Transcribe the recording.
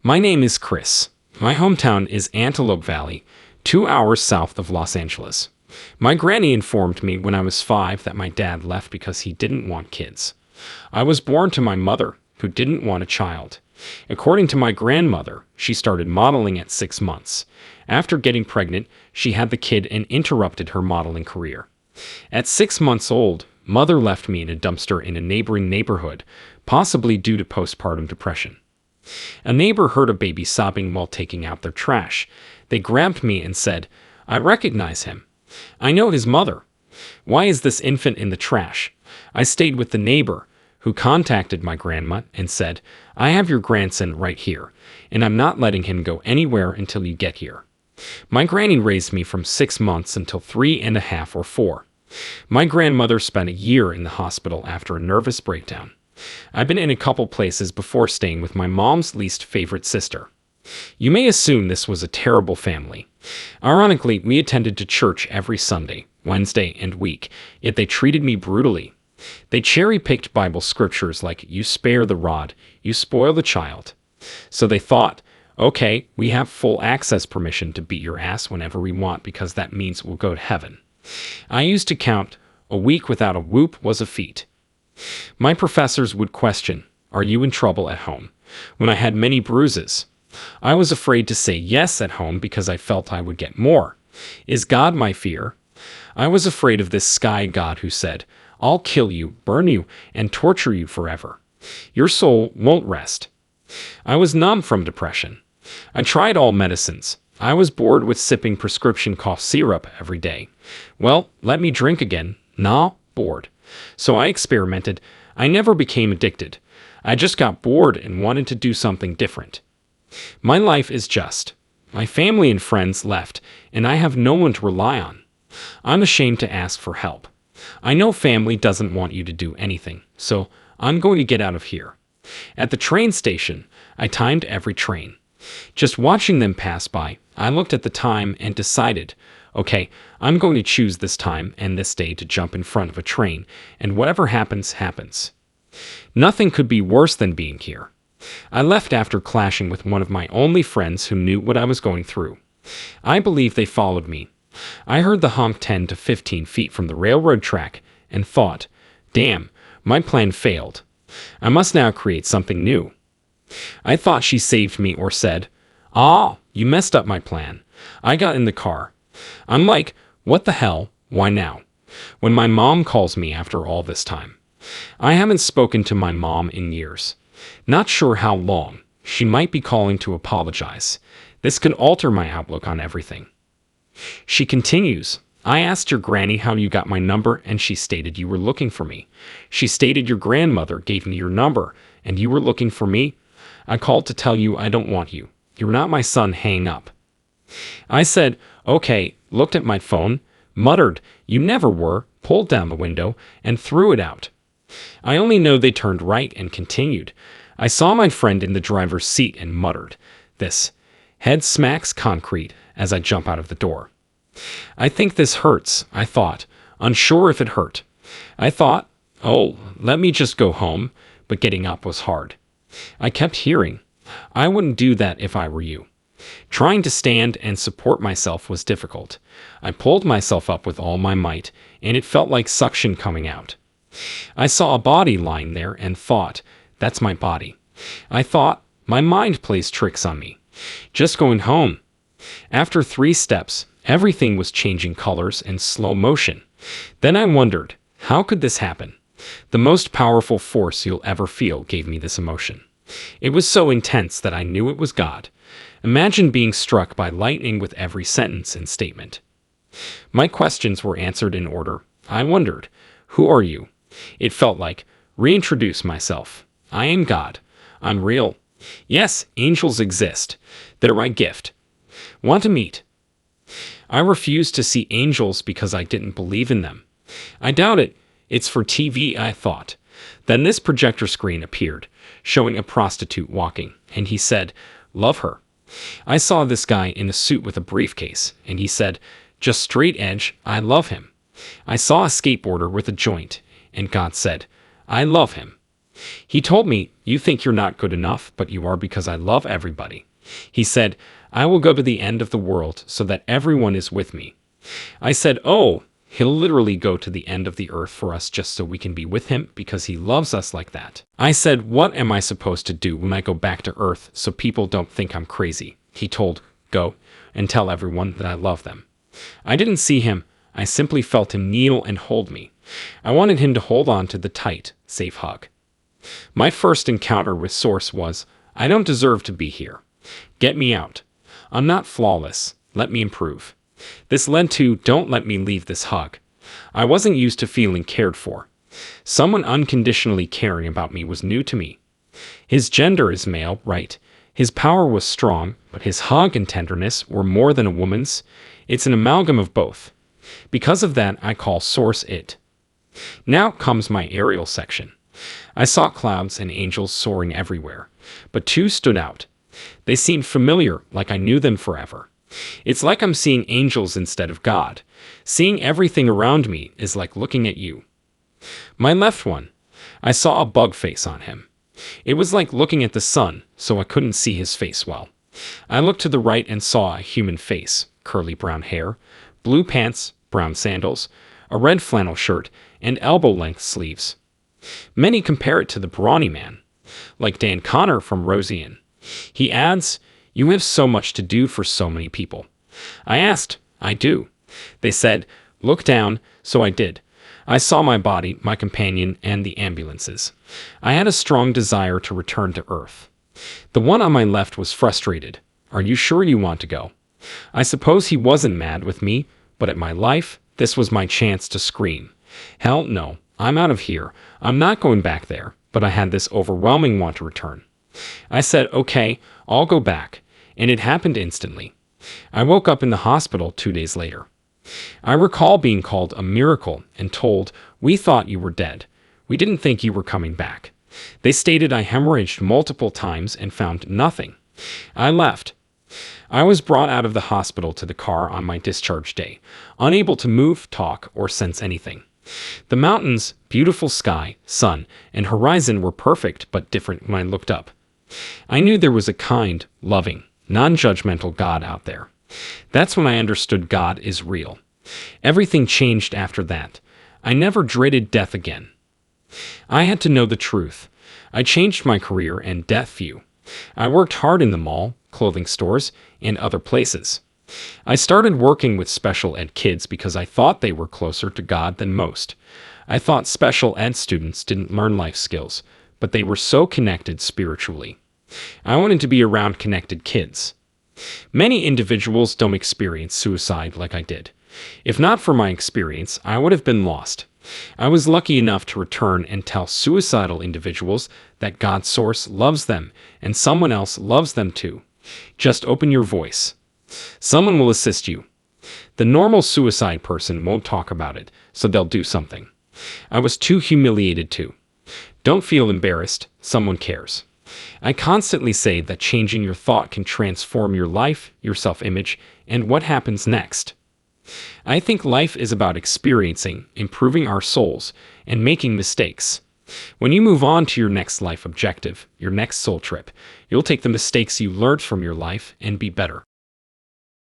My name is Chris. My hometown is Antelope Valley, 2 hours south of Los Angeles. My granny informed me when I was 5 that my dad left because he didn't want kids. I was born to my mother, who didn't want a child. According to my grandmother, she started modeling at 6 months. After getting pregnant, she had the kid and interrupted her modeling career. At 6 months old, mother left me in a dumpster in a neighboring neighborhood, possibly due to postpartum depression. A neighbor heard a baby sobbing while taking out their trash. They grabbed me and said, "I recognize him. I know his mother. Why is this infant in the trash?" I stayed with the neighbor, who contacted my grandma and said, "I have your grandson right here, and I'm not letting him go anywhere until you get here." My granny raised me from 6 months until 3.5 or 4. My grandmother spent a year in the hospital after a nervous breakdown. I've been in a couple places before staying with my mom's least favorite sister. You may assume this was a terrible family. Ironically, we attended to church every Sunday, Wednesday, and week, yet they treated me brutally. They cherry-picked Bible scriptures like, "You spare the rod, you spoil the child." So they thought, okay, we have full access permission to beat your ass whenever we want because that means we'll go to heaven. I used to count, a week without a whoop was a feat. My professors would question, "Are you in trouble at home?" when I had many bruises. I was afraid to say yes at home because I felt I would get more. Is God my fear? I was afraid of this sky God who said, "I'll kill you, burn you, and torture you forever. Your soul won't rest." I was numb from depression. I tried all medicines. I was bored with sipping prescription cough syrup every day. Well, let me drink again. Nah, bored. So I experimented. I never became addicted. I just got bored and wanted to do something different. My life is just. My family and friends left, and I have no one to rely on. I'm ashamed to ask for help. I know family doesn't want you to do anything, so I'm going to get out of here. At the train station, I timed every train. Just watching them pass by, I looked at the time and decided, okay, I'm going to choose this time and this day to jump in front of a train, and whatever happens, happens. Nothing could be worse than being here. I left after clashing with one of my only friends who knew what I was going through. I believe they followed me. I heard the honk 10 to 15 feet from the railroad track and thought, damn, my plan failed. I must now create something new. I thought she saved me or said, "Ah, you messed up my plan." I got in the car. I'm like, what the hell? Why now? When my mom calls me after all this time. I haven't spoken to my mom in years. Not sure how long. She might be calling to apologize. This could alter my outlook on everything. She continues, "I asked your granny how you got my number and she stated you were looking for me. She stated your grandmother gave me your number and you were looking for me. I called to tell you I don't want you. You're not my son, hang up." I said, okay, looked at my phone, muttered, "You never were," pulled down the window, and threw it out. I only know they turned right and continued. I saw my friend in the driver's seat and muttered, "This head smacks concrete," as I jump out of the door. I think this hurts, I thought, unsure if it hurt. I thought, oh, let me just go home, but getting up was hard. I kept hearing, "I wouldn't do that if I were you." Trying to stand and support myself was difficult. I pulled myself up with all my might, and it felt like suction coming out. I saw a body lying there and thought, that's my body. I thought, my mind plays tricks on me. Just going home. After 3 steps, everything was changing colors in slow motion. Then I wondered, how could this happen? The most powerful force you'll ever feel gave me this emotion. It was so intense that I knew it was God. Imagine being struck by lightning with every sentence and statement. My questions were answered in order. I wondered, who are you? It felt like, reintroduce myself. I am God. I'm real. Yes, angels exist. They're my gift. Want to meet? I refused to see angels because I didn't believe in them. I doubt it. It's for TV, I thought. Then this projector screen appeared, showing a prostitute walking, and he said, "Love her." I saw this guy in a suit with a briefcase, and he said, "Just straight edge, I love him." I saw a skateboarder with a joint, and God said, "I love him." He told me, "You think you're not good enough, but you are because I love everybody." He said, "I will go to the end of the world so that everyone is with me." I said, "Oh, he'll literally go to the end of the earth for us just so we can be with him because he loves us like that." I said, "What am I supposed to do when I go back to earth so people don't think I'm crazy?" He told, "Go and tell everyone that I love them." I didn't see him. I simply felt him kneel and hold me. I wanted him to hold on to the tight, safe hug. My first encounter with Source was, "I don't deserve to be here. Get me out. I'm not flawless. Let me improve." This led to, "Don't let me leave this hug." I wasn't used to feeling cared for. Someone unconditionally caring about me was new to me. His gender is male, right? His power was strong, but his hug and tenderness were more than a woman's. It's an amalgam of both. Because of that, I call Source it. Now comes my aerial section. I saw clouds and angels soaring everywhere, but two stood out. They seemed familiar, like I knew them forever. It's like I'm seeing angels instead of God. Seeing everything around me is like looking at you. My left one, I saw a bug face on him. It was like looking at the sun, so I couldn't see his face well. I looked to the right and saw a human face, curly brown hair, blue pants, brown sandals, a red flannel shirt, and elbow-length sleeves. Many compare it to the Brawny Man, like Dan Connor from Rosian. He adds, "You have so much to do for so many people." I asked, "I do." They said, "Look down," so I did. I saw my body, my companion, and the ambulances. I had a strong desire to return to Earth. The one on my left was frustrated. "Are you sure you want to go?" I suppose he wasn't mad with me, but at my life, this was my chance to scream. "Hell no, I'm out of here. I'm not going back there," but I had this overwhelming want to return. I said, "Okay, I'll go back," and it happened instantly. I woke up in the hospital 2 days later. I recall being called a miracle and told, "We thought you were dead. We didn't think you were coming back." They stated I hemorrhaged multiple times and found nothing. I left. I was brought out of the hospital to the car on my discharge day, unable to move, talk, or sense anything. The mountains, beautiful sky, sun, and horizon were perfect but different when I looked up. I knew there was a kind, loving, non-judgmental God out there. That's when I understood God is real. Everything changed after that. I never dreaded death again. I had to know the truth. I changed my career and death view. I worked hard in the mall, clothing stores, and other places. I started working with special ed kids because I thought they were closer to God than most. I thought special ed students didn't learn life skills, but they were so connected spiritually. I wanted to be around connected kids. Many individuals don't experience suicide like I did. If not for my experience, I would have been lost. I was lucky enough to return and tell suicidal individuals that God's source loves them and someone else loves them too. Just open your voice. Someone will assist you. The normal suicide person won't talk about it, so they'll do something. I was too humiliated to. Don't feel embarrassed. Someone cares. I constantly say that changing your thought can transform your life, your self-image, and what happens next. I think life is about experiencing, improving our souls, and making mistakes. When you move on to your next life objective, your next soul trip, you'll take the mistakes you learned from your life and be better.